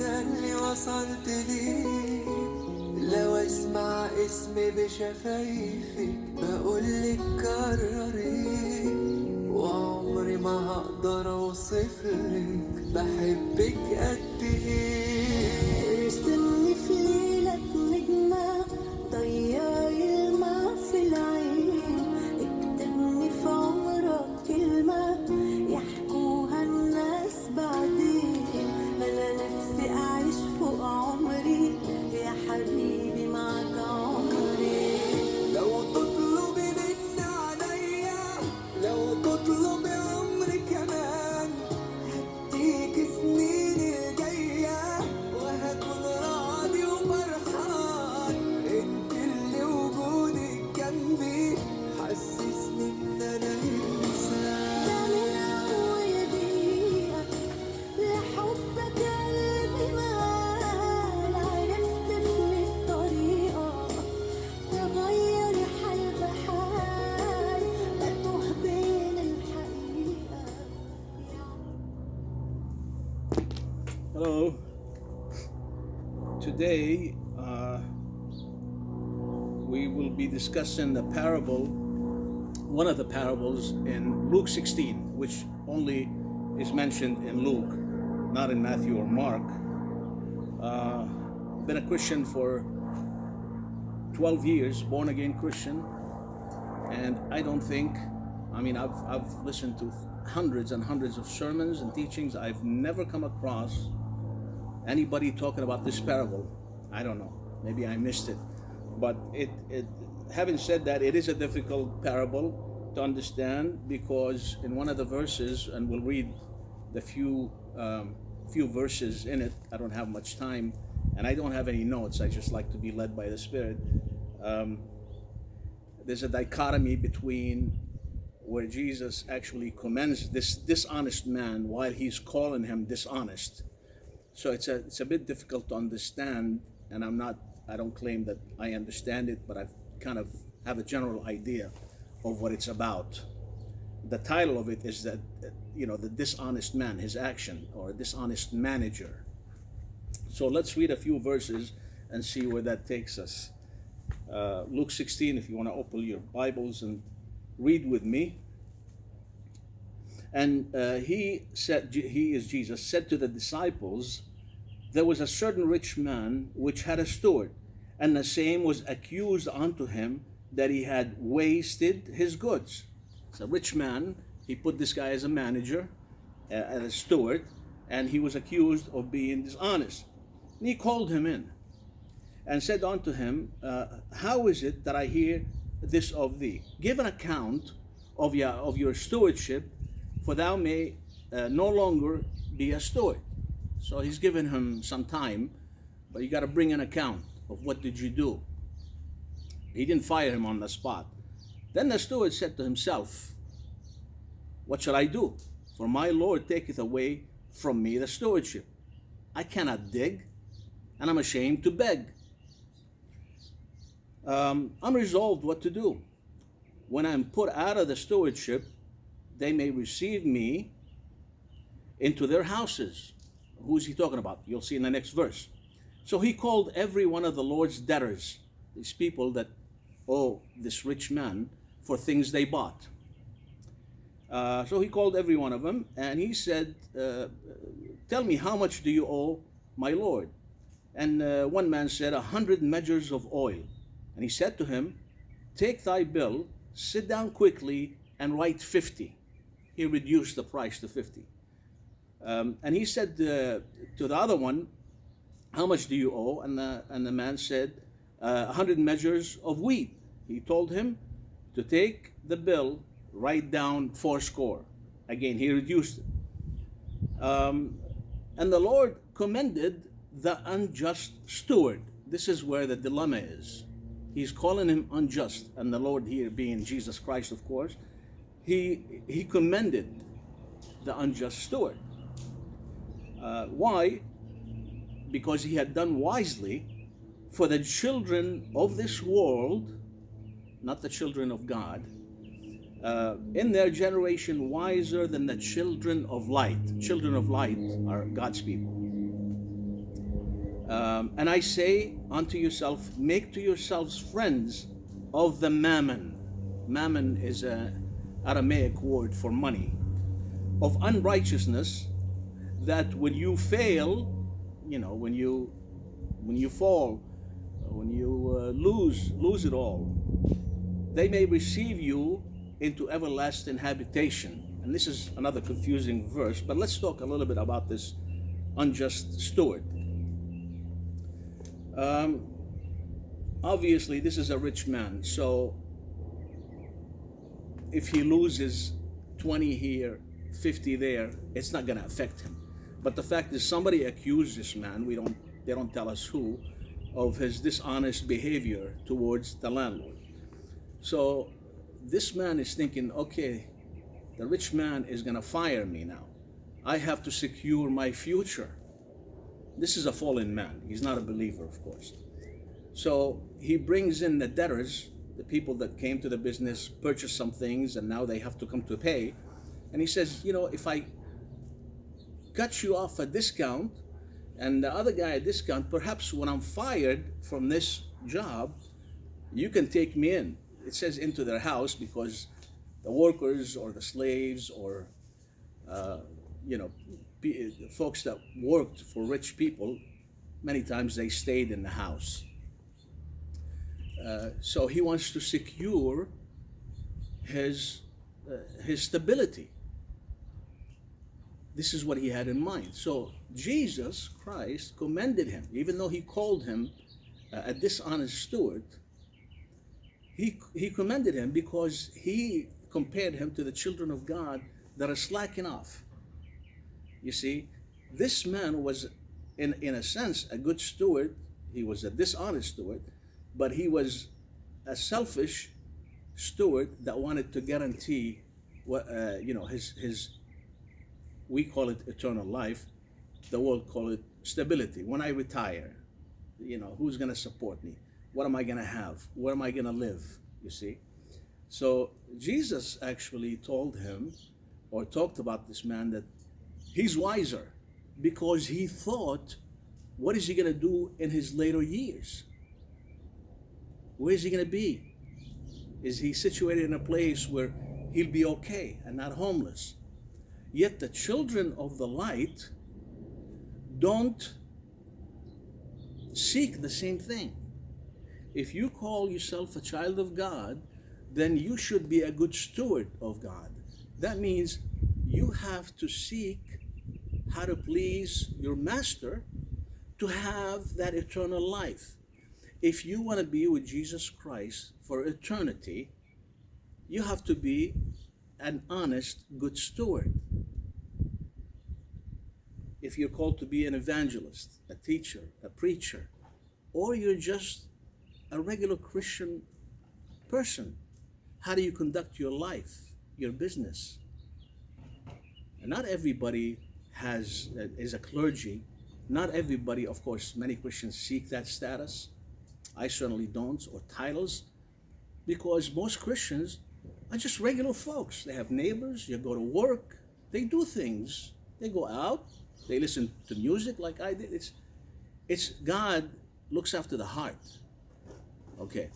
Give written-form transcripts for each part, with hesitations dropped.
ده اللي وصلت ليه. لو اسمع اسمي بشفايفك بقولك كرري، وعمري ما هقدر اوصفلك بحبك قد ايه. ارسمني في ليلك نجمة ضيعي الماء في العين، اكتبني في عمرك كلمة يحكوها الناس بعدين. انا نفسي اعيش فوق عمري يا حبيبي معك عمري. لو تطلبي مني عليا، لو تطلبي عمري كمان، هديك سنين الجاية وهكون راضي وفرحان. انت اللي وجودك جنبي حسسني ان انا انسان. ده من أول دقيقة لحبك قلبي مال، عرفت في الطريقة تغير حال بحال، بتوه بين الحقيقة. Hello. Today we will be discussing the parable, one of the parables in Luke 16, which only is mentioned in Luke, not in Matthew or Mark. Been a Christian for 12 years, born again Christian, and I don't think, I've listened to hundreds and hundreds of sermons and teachings. I've never come across anybody talking about this parable. I don't know, maybe I missed it, but having said that, it is a difficult parable to understand, because in one of the verses, and we'll read the few verses in it. I don't have much time and I don't have any notes. I just like to be led by the Spirit. There's a dichotomy between where Jesus actually commends this dishonest man while he's calling him dishonest. So it's a bit difficult to understand, and I don't claim that I understand it, but I kind of have a general idea of what it's about. The title of it is that, the dishonest man, his action, or dishonest manager. So let's read a few verses and see where that takes us. Luke 16, if you want to open your Bibles and read with me. And he is Jesus, said to the disciples, there was a certain rich man which had a steward, and the same was accused unto him that he had wasted his goods. It's a rich man. He put this guy as a manager, as a steward, and he was accused of being dishonest. And he called him in and said unto him, how is it that I hear this of thee? Give an account of your stewardship, for thou may no longer be a steward. So he's given him some time, but you got to bring an account of what did you do. He didn't fire him on the spot. Then the steward said to himself, what shall I do? For my Lord taketh away from me the stewardship. I cannot dig, and I'm ashamed to beg. I'm resolved what to do. When I'm put out of the stewardship, they may receive me into their houses. Who's he talking about? You'll see in the next verse. So he called every one of the Lord's debtors, these people that owe this rich man for things they bought. So he called every one of them, and he said, tell me, how much do you owe my Lord? And one man said, 100 measures of oil. And he said to him, take thy bill, sit down quickly, and write 50. He reduced the price to 50. And he said to the other one, how much do you owe? And the man said, 100 measures of wheat. He told him to take the bill, write down 80. Again, he reduced it. And the Lord commended the unjust steward. This is where the dilemma is. He's calling him unjust, and the Lord here being Jesus Christ, of course. He commended the unjust steward. Why? Because he had done wisely for the children of this world, not the children of God, in their generation wiser than the children of light. Children of light are God's people. And I say unto yourself, make to yourselves friends of the mammon. Mammon is an Aramaic word for money. Of unrighteousness, that when you fail, when you fall, when you lose it all, they may receive you into everlasting habitation. And this is another confusing verse, but let's talk a little bit about this unjust steward. Obviously, this is a rich man, so if he loses 20 here, 50 there, it's not going to affect him. But the fact is, somebody accused this man, they don't tell us who, of his dishonest behavior towards the landlord. So this man is thinking, okay, the rich man is going to fire me now. I have to secure my future. This is a fallen man. He's not a believer, of course. So he brings in the debtors, the people that came to the business, purchased some things, and now they have to come to pay. And he says, if I cut you off a discount and the other guy a discount, perhaps when I'm fired from this job, you can take me in. It says into their house, because the workers or the slaves or folks that worked for rich people, many times they stayed in the house. So he wants to secure his stability. This is what he had in mind. So Jesus Christ commended him, even though he called him a dishonest steward. He commended him because he compared him to the children of God that are slacking off. You see, this man was, in a sense, a good steward. He was a dishonest steward, but he was a selfish steward that wanted to guarantee what his we call it eternal life. The world call it stability. When I retire, who's going to support me? What am I going to have? Where am I going to live? You see? So Jesus actually told him, or talked about this man, that he's wiser because he thought, what is he going to do in his later years? Where is he going to be? Is he situated in a place where he'll be okay and not homeless? Yet the children of the light don't seek the same thing. If you call yourself a child of God, then you should be a good steward of God. That means you have to seek how to please your master to have that eternal life. If you want to be with Jesus Christ for eternity, you have to be an honest, good steward. If you're called to be an evangelist, a teacher, a preacher, or you're just a regular Christian person, how do you conduct your life, your business? And not everybody is a clergy. Not everybody, of course, many Christians seek that status. I certainly don't, or titles, because most Christians are just regular folks. They have neighbors, you go to work, they do things, they go out, they listen to music like I did. It's God looks after the heart. Okay,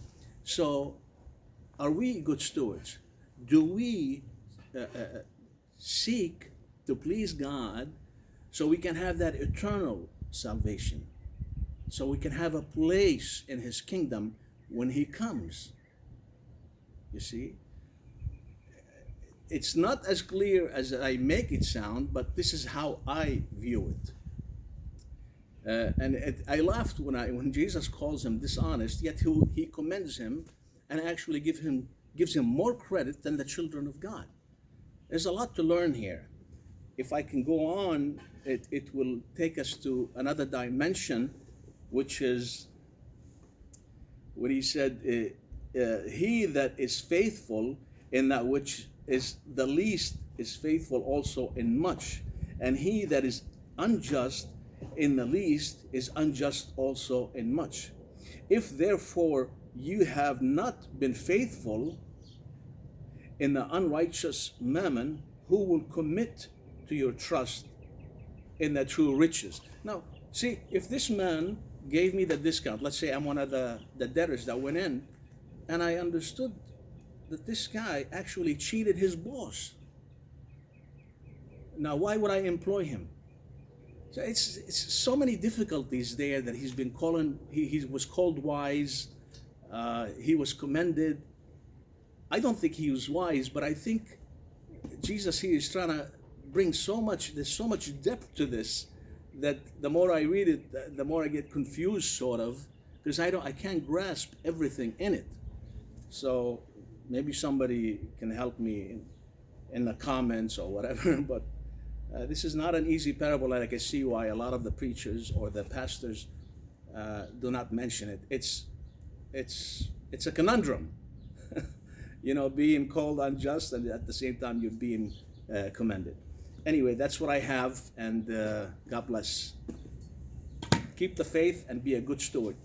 so are we good stewards? Do we seek to please God so we can have that eternal salvation, so we can have a place in His kingdom when He comes? You see, it's not as clear as I make it sound, but this is how I view it. I laughed when Jesus calls him dishonest, yet he commends him and actually gives him more credit than the children of God. There's a lot to learn here. If I can go on, it will take us to another dimension, which is what he said, he that is faithful in that which is the least is faithful also in much, and he that is unjust in the least is unjust also in much. If therefore you have not been faithful in the unrighteous mammon, who will commit to your trust in the true riches? Now, see, if this man gave me the discount. Let's say I'm one of the debtors that went in, and I understood that this guy actually cheated his boss. Now, why would I employ him? So it's so many difficulties there that he's been calling. He was called wise. He was commended. I don't think he was wise, but I think Jesus here is trying to bring there's so much depth to this, that the more I read it, the more I get confused, sort of, because I can't grasp everything in it. So maybe somebody can help me in the comments or whatever, but this is not an easy parable, and I can see why a lot of the preachers or the pastors do not mention it. It's a conundrum, being called unjust and at the same time you're being commended. Anyway, that's what I have, and God bless. Keep the faith and be a good steward.